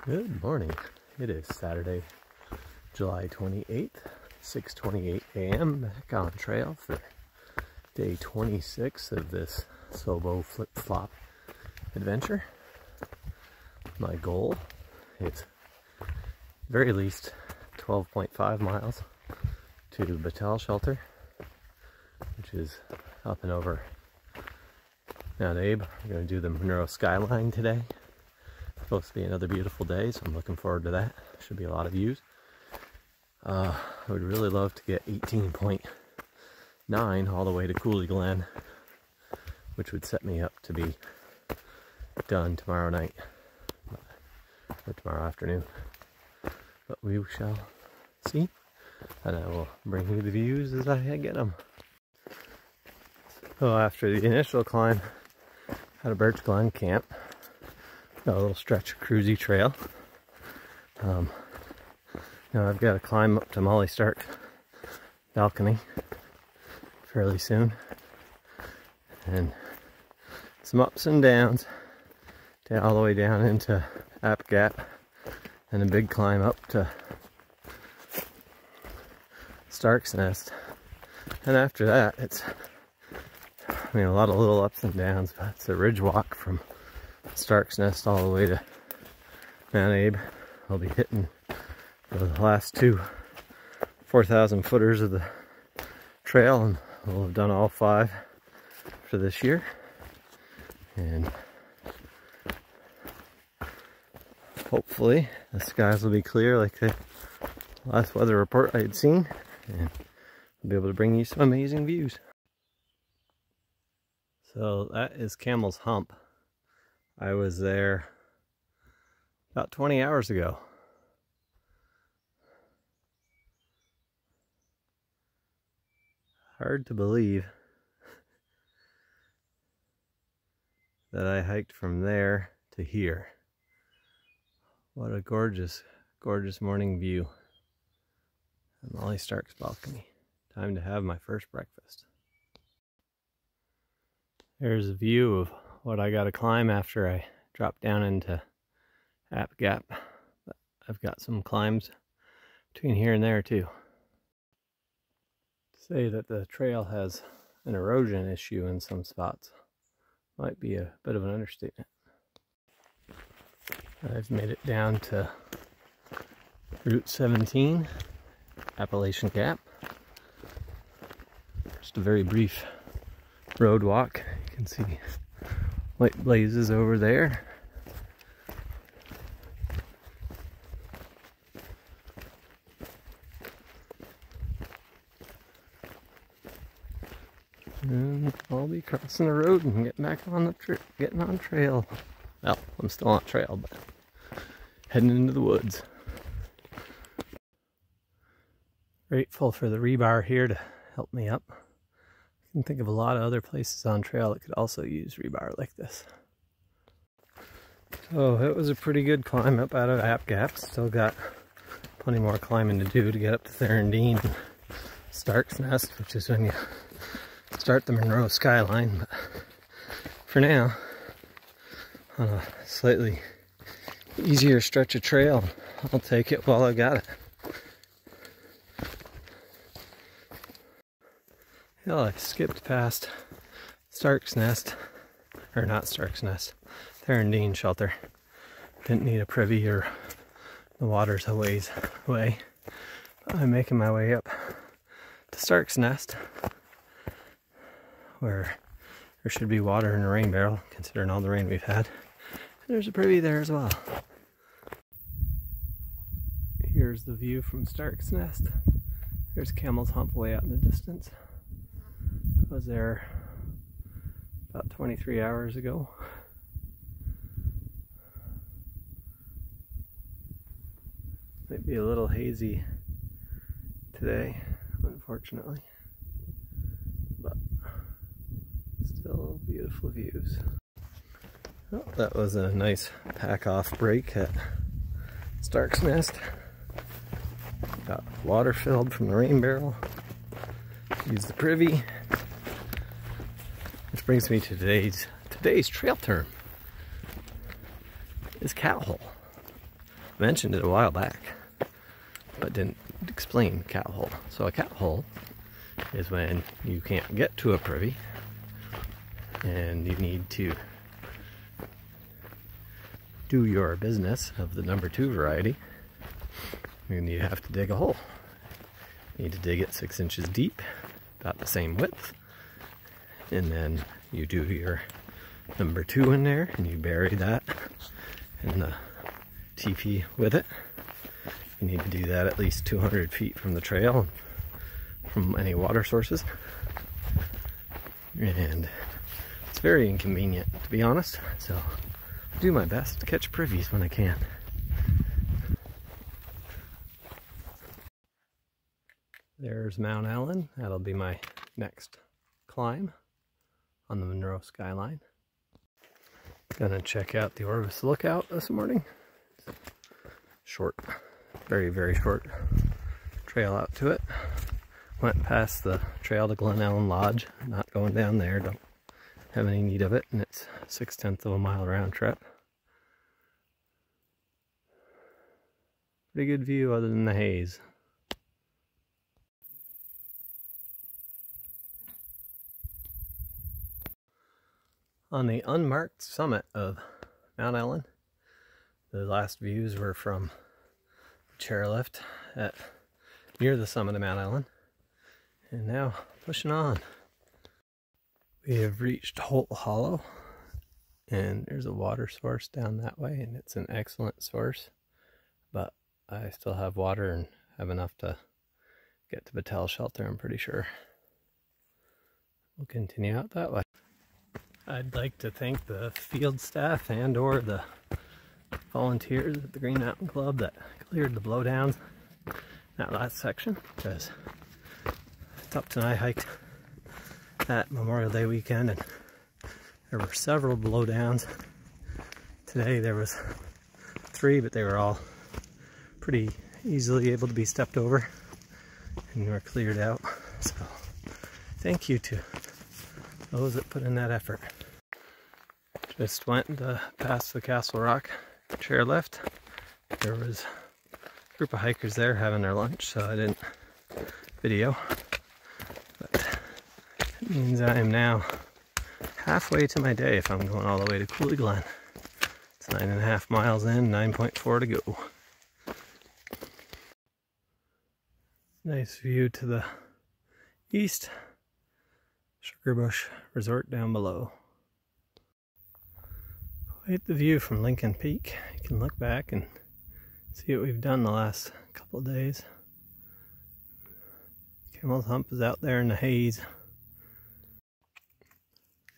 Good morning. It is Saturday, July 28th, 6:28 a.m. back on trail for day 26 of this Sobo flip-flop adventure. My goal is at very least 12.5 miles to Battelle Shelter, which is up and over Mount Abe. We're going to do the Monroe skyline today. Supposed to be another beautiful day, so I'm looking forward to that. Should be a lot of views. I would really love to get 18.9 all the way to Cooley Glen, which would set me up to be done tomorrow night or tomorrow afternoon. But we shall see, and I will bring you the views as I get them. So after the initial climb out of Birch Glen Camp, got a little stretch of cruisy trail. Now I've got to climb up to Molly Stark balcony fairly soon, and some ups and downs all the way down into App Gap, and a big climb up to Stark's Nest. And after that, it's, a lot of little ups and downs, but it's a ridge walk from Stark's Nest all the way to Mount Abe. I'll be hitting the last two 4,000 footers of the trail, and we'll have done all 5 for this year. And hopefully the skies will be clear like the last weather report I had seen, and I'll be able to bring you some amazing views. So that is Camel's Hump. I was there about 20 hours ago. Hard to believe that I hiked from there to here. What a gorgeous, gorgeous morning view on Molly Stark's balcony. Time to have my first breakfast. There's a view of what I got to climb after I drop down into App Gap. But I've got some climbs between here and there too. To say that the trail has an erosion issue in some spots might be a bit of an understatement. I've made it down to Route 17, Appalachian Gap. Just a very brief road walk. You can see white blazes over there. And I'll be crossing the road and getting back on the getting on trail. Well, I'm still on trail, but heading into the woods. Grateful for the rebar here to help me up. I can think of a lot of other places on trail that could also use rebar like this. So it was a pretty good climb up out of App Gap. Still got plenty more climbing to do to get up to Therendine and Stark's Nest, which is when you start the Monroe skyline. But for now, on a slightly easier stretch of trail, I'll take it while I got it. Well, I skipped past Stark's Nest, or not Stark's Nest, Therendine Shelter. Didn't need a privy or the water's a ways away. I'm making my way up to Stark's Nest, where there should be water in a rain barrel, considering all the rain we've had. And there's a privy there as well. Here's the view from Stark's Nest. There's Camel's Hump way out in the distance. I was there about 23 hours ago. Might be a little hazy today, unfortunately, but still beautiful views. Well, that was a nice pack-off break at Stark's Nest. Got water filled from the rain barrel. Use the privy. Which brings me to today's trail term. Is cow hole. I mentioned it a while back, but didn't explain cow hole. So a cow hole is when you can't get to a privy and you need to do your business of the number 2 variety, and you have to dig a hole. You need to dig it 6 inches deep, about the same width, and then you do your number 2 in there and you bury that in the teepee with it. You need to do that at least 200 feet from the trail, from any water sources, and it's very inconvenient, to be honest, so I do my best to catch privies when I can. There's Mount Allen. That'll be my next climb on the Monroe skyline. Gonna check out the Orvis Lookout this morning. Short, very, very short trail out to it. Went past the trail to Glen Ellen Lodge. Not going down there, don't have any need of it, and it's 6/10 of a mile round trip. Pretty good view other than the haze. On the unmarked summit of Mount Ellen, the last views were from the chairlift near the summit of Mount Ellen. And now pushing on. We have reached Holt Hollow, and there's a water source down that way, and it's an excellent source, but I still have water and have enough to get to Battelle Shelter, I'm pretty sure. We'll continue out that way. I'd like to thank the field staff and or the volunteers at the Green Mountain Club that cleared the blowdowns that last section, because Upton and I hiked that Memorial Day weekend and there were several blowdowns. Today there was 3, but they were all pretty easily able to be stepped over and were cleared out. So thank you to those that put in that effort. Just went past the Castle Rock chairlift. There was a group of hikers there having their lunch, so I didn't video. But it means I am now halfway to my day if I'm going all the way to Cooley Glen. It's 9.5 miles in, 9.4 to go. Nice view to the east. Sugarbush Resort down below. Quite the view from Lincoln Peak. You can look back and see what we've done the last couple of days. Camel's Hump is out there in the haze.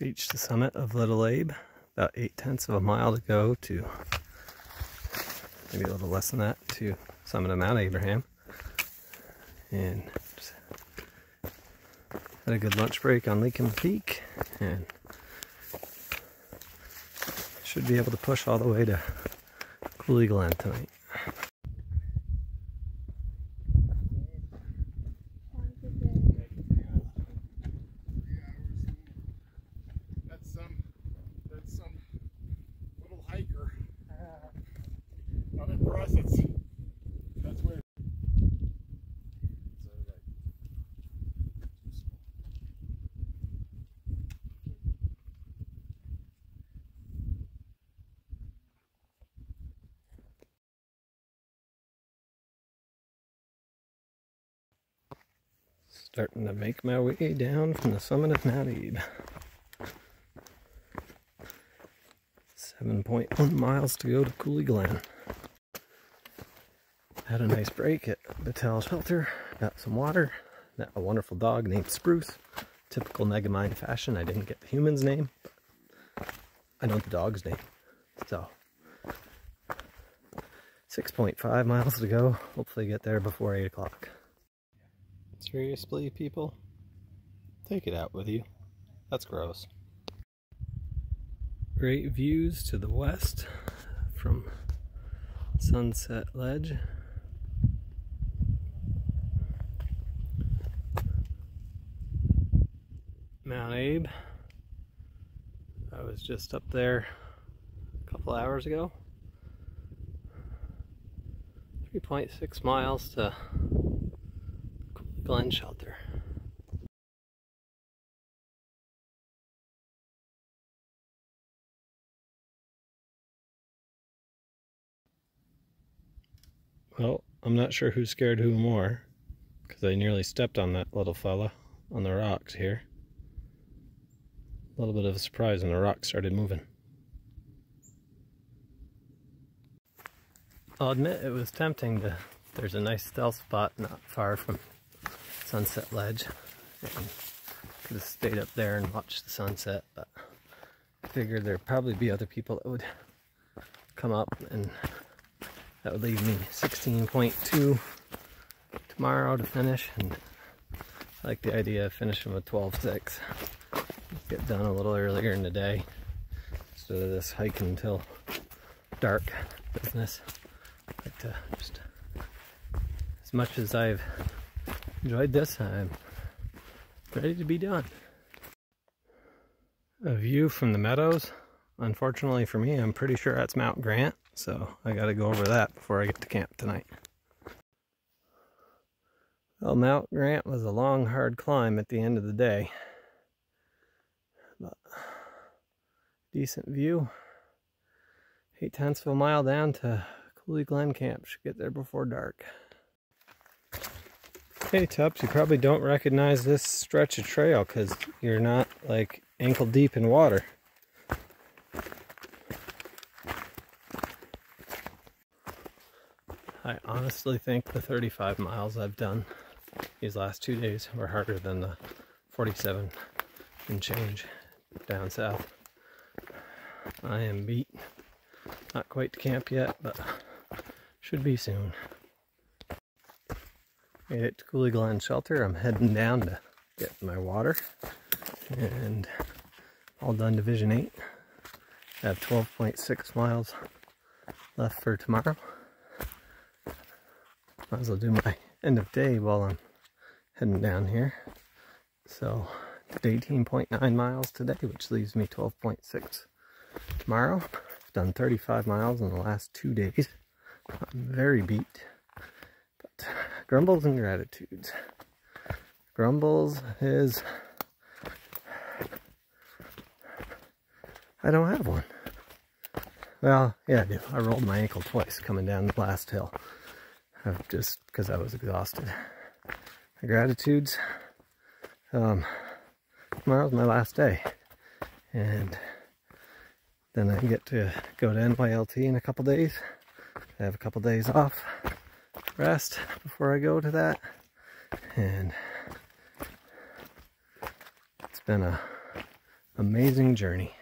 Reached the summit of Little Abe. About 8/10 of a mile to go to, maybe a little less than that, to summit of Mount Abraham. And just had a good lunch break on Lincoln Peak, and should be able to push all the way to Cooley Glen tonight. That's some little hiker. I'm impressed. That's where. Starting to make my way down from the summit of Mount Abe. 7.1 miles to go to Cooley Glen. Had a nice break at Battelle Shelter. Got some water. Met a wonderful dog named Spruce. Typical Megamind fashion. I didn't get the human's name, but I know the dog's name. So 6.5 miles to go. Hopefully get there before 8 o'clock. Seriously, people? Take it out with you. That's gross. Great views to the west from Sunset Ledge. Mount Abe. I was just up there a couple hours ago. 3.6 miles to Cooley Glen Shelter. Well, I'm not sure who scared who more, because I nearly stepped on that little fella on the rocks here. A little bit of a surprise when the rocks started moving. I'll admit it was tempting to, there's a nice stealth spot not far from Sunset Ledge. And could have stayed up there and watched the sunset, but I figured there'd probably be other people that would come up, and that would leave me 16.2 tomorrow to finish, and I like the idea of finishing with 12.6. Get done a little earlier in the day instead of this hiking until dark business. But just as much as I've enjoyed this, I'm ready to be done. A view from the meadows. Unfortunately for me, I'm pretty sure that's Mount Grant, so I gotta go over that before I get to camp tonight. Well, Mount Grant was a long, hard climb at the end of the day. But decent view. 8/10 of a mile down to Cooley Glen Camp. Should get there before dark. Hey Tubbs, you probably don't recognize this stretch of trail because you're not like ankle deep in water. I honestly think the 35 miles I've done these last 2 days were harder than the 47 and change down south. I am beat. Not quite to camp yet, but should be soon. Made it to Cooley Glen Shelter. I'm heading down to get my water, and all done Division 8. I have 12.6 miles left for tomorrow. Might as well do my end of day while I'm heading down here. So did 18.9 miles today, which leaves me 12.6 tomorrow. I've done 35 miles in the last 2 days. I'm very beat. But grumbles and gratitudes. Grumbles is I don't have one. Well, yeah, I do. I rolled my ankle twice coming down the last hill. Just because I was exhausted. My gratitudes. Tomorrow's my last day, and then I get to go to NYLT in a couple days. I have a couple days off, rest before I go to that, and it's been an amazing journey.